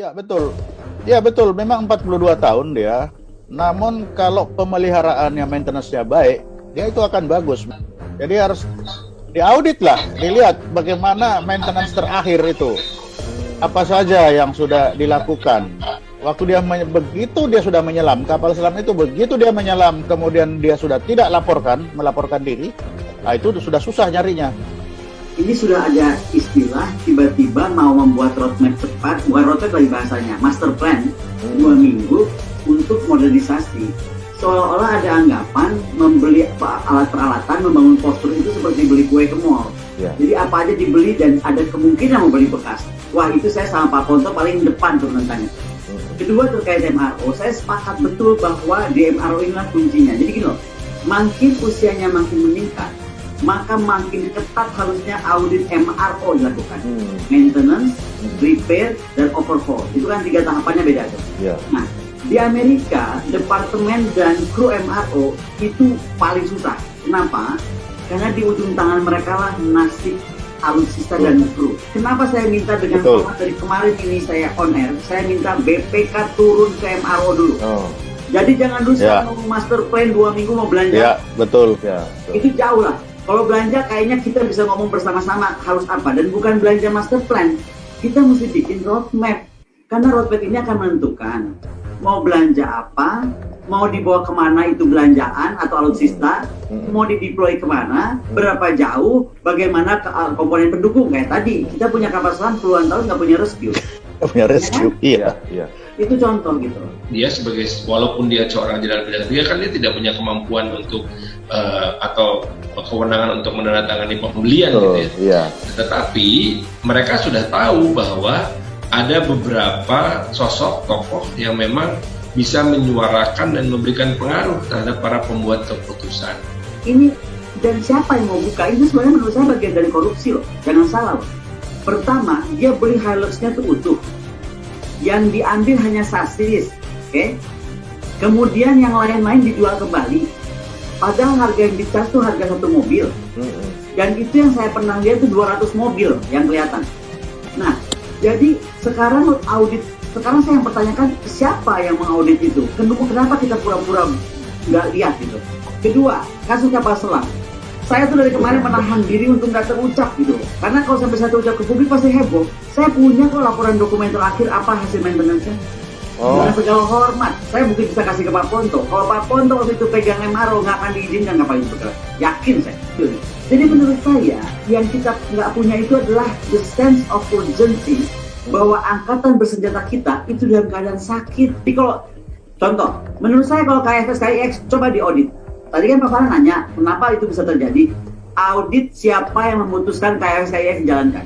Ya betul, ya betul. Memang 42 tahun dia. Namun kalau pemeliharaannya, maintenance-nya baik, dia itu akan bagus. Jadi harus diaudit lah, dilihat bagaimana maintenance terakhir itu. Apa saja yang sudah dilakukan. Waktu dia begitu dia sudah menyelam, kapal selam itu begitu dia menyelam, kemudian dia sudah tidak melaporkan diri, nah itu sudah susah nyarinya. Ini sudah ada istilah tiba-tiba mau membuat roadmap cepat, bukan roadmap lagi bahasanya, master plan 2 minggu untuk modernisasi. Seolah-olah ada anggapan membeli alat peralatan, membangun postur itu seperti beli kue ke mall. Ya. Jadi apa aja dibeli dan ada kemungkinan membeli bekas. Wah, itu saya sama Pak Ponto paling depan tuh tentangnya. Kedua terkait MRO, saya sepakat betul bahwa di MRO inilah kuncinya. Jadi gini loh, makin usianya makin meningkat, maka makin ketat harusnya audit MRO dilakukan. Maintenance, repair, dan overhaul. Itu kan 3 tahapannya beda tuh. Yeah. Nah, di Amerika, departemen dan kru MRO itu paling susah. Kenapa? Karena di ujung tangan mereka lah nasib alutsista dan kru. Kenapa saya minta dengan format dari kemarin ini saya on air, saya minta BPK turun ke MRO dulu. Jadi jangan dulu ngomong master plan 2 minggu mau belanja. Ya, betul. Ya, betul. Itu jauh lah. Kalau belanja kayaknya kita bisa ngomong bersama-sama harus apa. Dan bukan belanja master plan. Kita mesti bikin roadmap. Karena roadmap ini akan menentukan mau belanja apa, mau dibawa kemana itu belanjaan atau alutsista, mau dideploy kemana, berapa jauh, bagaimana komponen pendukung. Kayak tadi, kita punya kapal selam puluhan tahun nggak punya rescue. Punya rescue, iya. Itu contoh gitu. Dia sebagai, walaupun dia seorang jenderal bidang dia kan dia tidak punya kemampuan untuk atau kewenangan untuk menandatangani pembelian gitu ya. Iya. Tetapi mereka sudah tahu bahwa ada beberapa sosok tokoh yang memang bisa menyuarakan dan memberikan pengaruh terhadap para pembuat keputusan. Ini dan siapa yang mau buka? Ini sebenarnya menurut saya bagian dari korupsi loh. Jangan salah loh. Pertama, dia beli Hilux-nya tuh utuh. Yang diambil hanya sasis, oke? Kemudian yang lain-lain dijual kembali. Padahal harga yang dicas tuh harga 1 mobil. Dan itu yang saya pernah lihat tuh 200 mobil yang kelihatan. Nah, jadi sekarang audit, sekarang saya yang pertanyakan siapa yang mengaudit itu? Kenapa kita pura-pura nggak lihat gitu? Kedua, kasus kapal selam. Saya tuh dari kemarin menahan diri untuk nggak terucap gitu. Karena kalau sampai saya terucap ke publik pasti heboh. Saya punya kok laporan dokumen terakhir apa hasil maintenance-nya. Dengan segala hormat, saya mungkin bisa kasih ke Pak Ponto. Kalau Pak Ponto waktu itu pegang MRO nggak akan diizinkan ngapain itu. Yakin saya. Jadi menurut saya, yang kita nggak punya itu adalah the sense of urgency bahwa angkatan bersenjata kita itu dalam keadaan sakit. Jadi kalau, contoh, menurut saya kalau KFS, KIX coba diaudit. Tadi kan Pak Farhan nanya, kenapa itu bisa terjadi? Audit siapa yang memutuskan KFS, KIX dijalankan.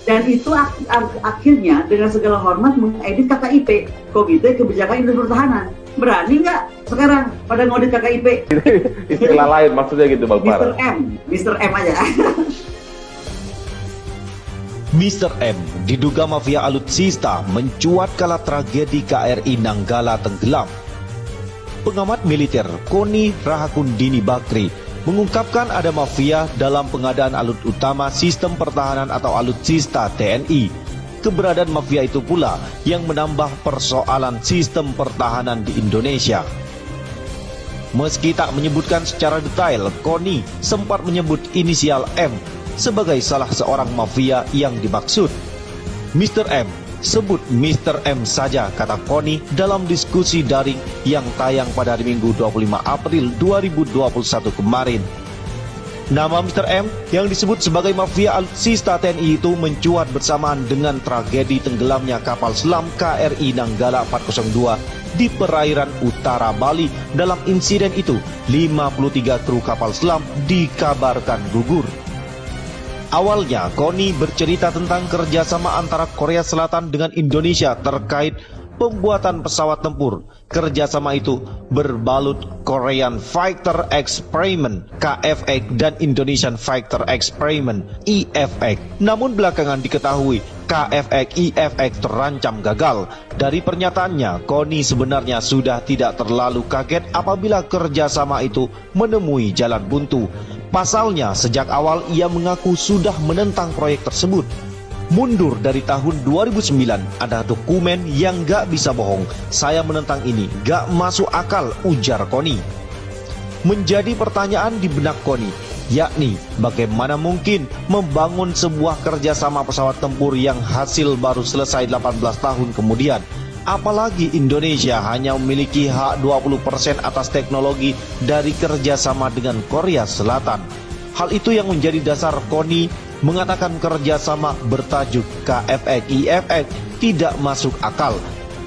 Dan itu akhirnya dengan segala hormat mengedit KKIP, Komite Kebijakan Industri Pertahanan. Berani nggak sekarang pada ngaudit KKIP? Istilah lain maksudnya gitu Bang Farhan. Mr. M aja. Mr. M diduga mafia alutsista mencuat kala tragedi KRI Nanggala tenggelam. Pengamat militer Koni Rahakundini Bakri mengungkapkan ada mafia dalam pengadaan alut utama sistem pertahanan atau alutsista TNI. Keberadaan mafia itu pula yang menambah persoalan sistem pertahanan di Indonesia. Meski tak menyebutkan secara detail, Koni sempat menyebut inisial M sebagai salah seorang mafia yang dimaksud. Mr. M, sebut Mr. M saja, kata Koni dalam diskusi daring yang tayang pada hari Minggu 25 April 2021 kemarin. Nama Mr. M yang disebut sebagai mafia alutsista TNI itu mencuat bersamaan dengan tragedi tenggelamnya kapal selam KRI Nanggala 402 di perairan utara Bali. Dalam insiden itu, 53 kru kapal selam dikabarkan gugur. Awalnya, Koni bercerita tentang kerjasama antara Korea Selatan dengan Indonesia terkait pembuatan pesawat tempur. Kerjasama itu berbalut Korean Fighter Experiment (KFX) dan Indonesian Fighter Experiment (IFX). Namun belakangan diketahui KFX IFX terancam gagal. Dari pernyataannya, Koni sebenarnya sudah tidak terlalu kaget apabila kerjasama itu menemui jalan buntu. Pasalnya, sejak awal ia mengaku sudah menentang proyek tersebut. mundur dari tahun 2009. Ada dokumen yang gak bisa bohong. Saya menentang ini, gak masuk akal, ujar Koni. Menjadi pertanyaan di benak Koni, yakni bagaimana mungkin membangun sebuah kerjasama pesawat tempur yang hasil baru selesai 18 tahun kemudian. Apalagi Indonesia hanya memiliki hak 20% atas teknologi dari kerjasama dengan Korea Selatan. Hal itu yang menjadi dasar Koni mengatakan kerjasama bertajuk KFX-IFX tidak masuk akal.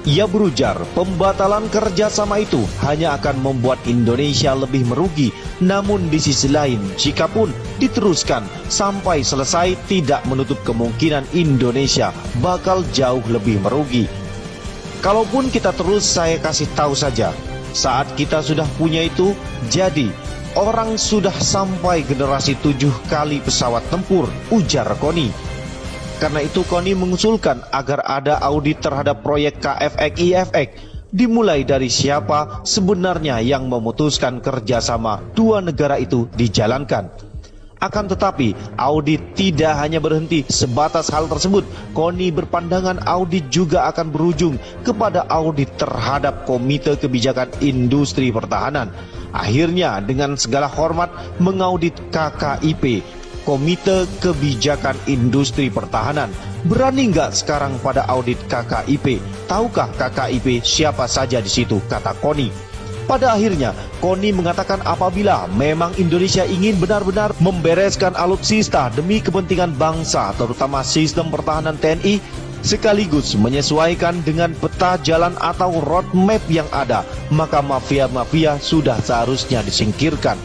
Ia berujar pembatalan kerjasama itu hanya akan membuat Indonesia lebih merugi. Namun di sisi lain, jikapun diteruskan sampai selesai tidak menutup kemungkinan Indonesia bakal jauh lebih merugi. Kalaupun kita terus, saya kasih tahu saja, saat kita sudah punya itu, jadi orang sudah sampai generasi 7 kali pesawat tempur, ujar Koni. Karena itu Koni mengusulkan agar ada audit terhadap proyek KFX-IFX, dimulai dari siapa sebenarnya yang memutuskan kerjasama dua negara itu dijalankan. Akan tetapi, audit tidak hanya berhenti sebatas hal tersebut. Koni berpandangan audit juga akan berujung kepada audit terhadap Komite Kebijakan Industri Pertahanan. Akhirnya, dengan segala hormat, mengaudit KKIP, Komite Kebijakan Industri Pertahanan. Berani nggak sekarang pada audit KKIP? Tahukah KKIP siapa saja di situ, kata Koni. Pada akhirnya, Koni mengatakan apabila memang Indonesia ingin benar-benar membereskan alutsista demi kepentingan bangsa, terutama sistem pertahanan TNI, sekaligus menyesuaikan dengan peta jalan atau roadmap yang ada, maka mafia-mafia sudah seharusnya disingkirkan.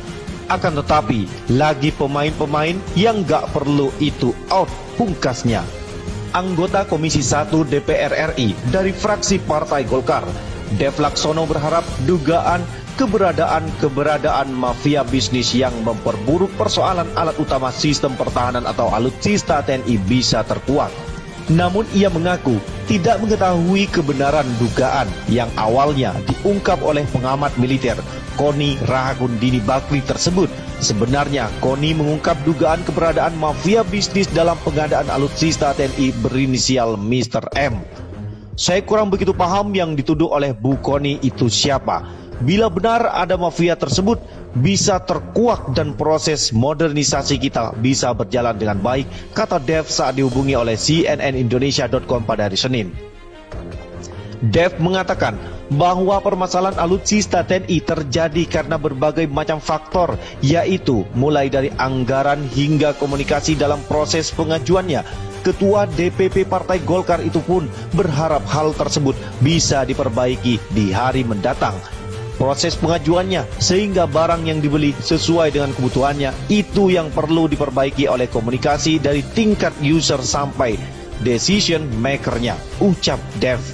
Akan tetapi, lagi pemain-pemain yang gak perlu itu out, pungkasnya. Anggota Komisi 1 DPR RI dari fraksi Partai Golkar, Dev Laksono berharap dugaan keberadaan mafia bisnis yang memperburuk persoalan alat utama sistem pertahanan atau alutsista TNI bisa terkuak. Namun ia mengaku tidak mengetahui kebenaran dugaan yang awalnya diungkap oleh pengamat militer Koni Rahakundini Bakri tersebut. Sebenarnya Koni mengungkap dugaan keberadaan mafia bisnis dalam pengadaan alutsista TNI berinisial Mr. M. Saya kurang begitu paham yang dituduh oleh Bu Koni itu siapa. Bila benar ada mafia tersebut, bisa terkuak dan proses modernisasi kita bisa berjalan dengan baik, kata Dev saat dihubungi oleh cnnindonesia.com pada hari Senin. Dev mengatakan bahwa permasalahan alutsista TNI terjadi karena berbagai macam faktor, yaitu mulai dari anggaran hingga komunikasi dalam proses pengajuannya. Ketua DPP Partai Golkar itu pun berharap hal tersebut bisa diperbaiki di hari mendatang. Proses pengajuannya sehingga barang yang dibeli sesuai dengan kebutuhannya itu yang perlu diperbaiki oleh komunikasi dari tingkat user sampai decision makernya, ucap Dev.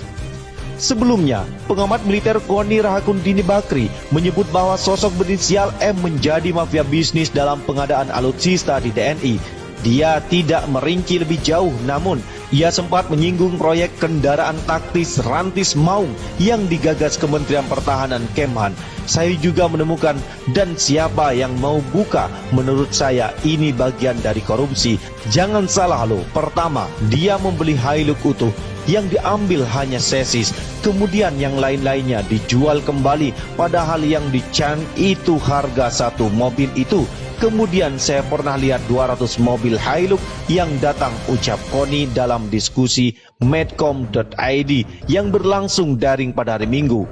Sebelumnya, pengamat militer Koni Rahakundini Bakri menyebut bahwa sosok berinisial M menjadi mafia bisnis dalam pengadaan alutsista di TNI. Dia tidak merinci lebih jauh, namun ia sempat menyinggung proyek kendaraan taktis Rantis Maung yang digagas Kementerian Pertahanan Kemhan. Saya juga menemukan dan siapa yang mau buka, menurut saya ini bagian dari korupsi. Jangan salah loh, pertama dia membeli Hilux utuh yang diambil hanya sesis, kemudian yang lain-lainnya dijual kembali, padahal yang dican itu harga satu mobil itu. Kemudian saya pernah lihat 200 mobil Hilux yang datang, ucap Koni dalam diskusi medcom.id yang berlangsung daring pada hari Minggu.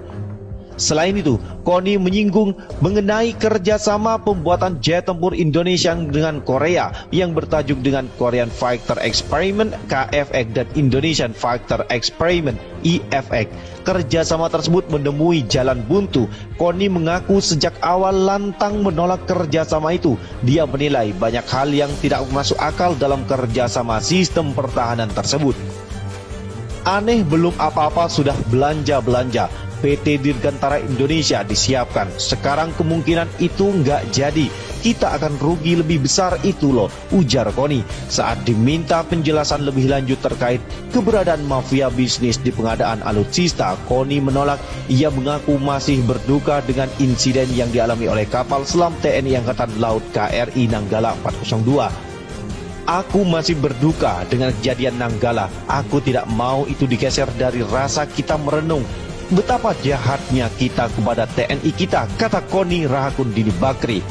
Selain itu, Koni menyinggung mengenai kerjasama pembuatan jet tempur Indonesia dengan Korea yang bertajuk dengan Korean Fighter Experiment KFX dan Indonesian Fighter Experiment IFX. Kerjasama tersebut menemui jalan buntu. Koni mengaku sejak awal lantang menolak kerjasama itu. Dia menilai banyak hal yang tidak masuk akal dalam kerjasama sistem pertahanan tersebut. Aneh belum apa-apa sudah belanja-belanja. PT Dirgantara Indonesia disiapkan. Sekarang kemungkinan itu nggak jadi. Kita akan rugi lebih besar itu loh, ujar Koni saat diminta penjelasan lebih lanjut terkait keberadaan mafia bisnis di pengadaan alutsista. Koni menolak. Ia mengaku masih berduka dengan insiden yang dialami oleh kapal selam TNI Angkatan Laut KRI Nanggala 402. Aku masih berduka dengan kejadian Nanggala. Aku tidak mau itu digeser dari rasa kita merenung betapa jahatnya kita kepada TNI kita, kata Koni Rahakundini Bakri.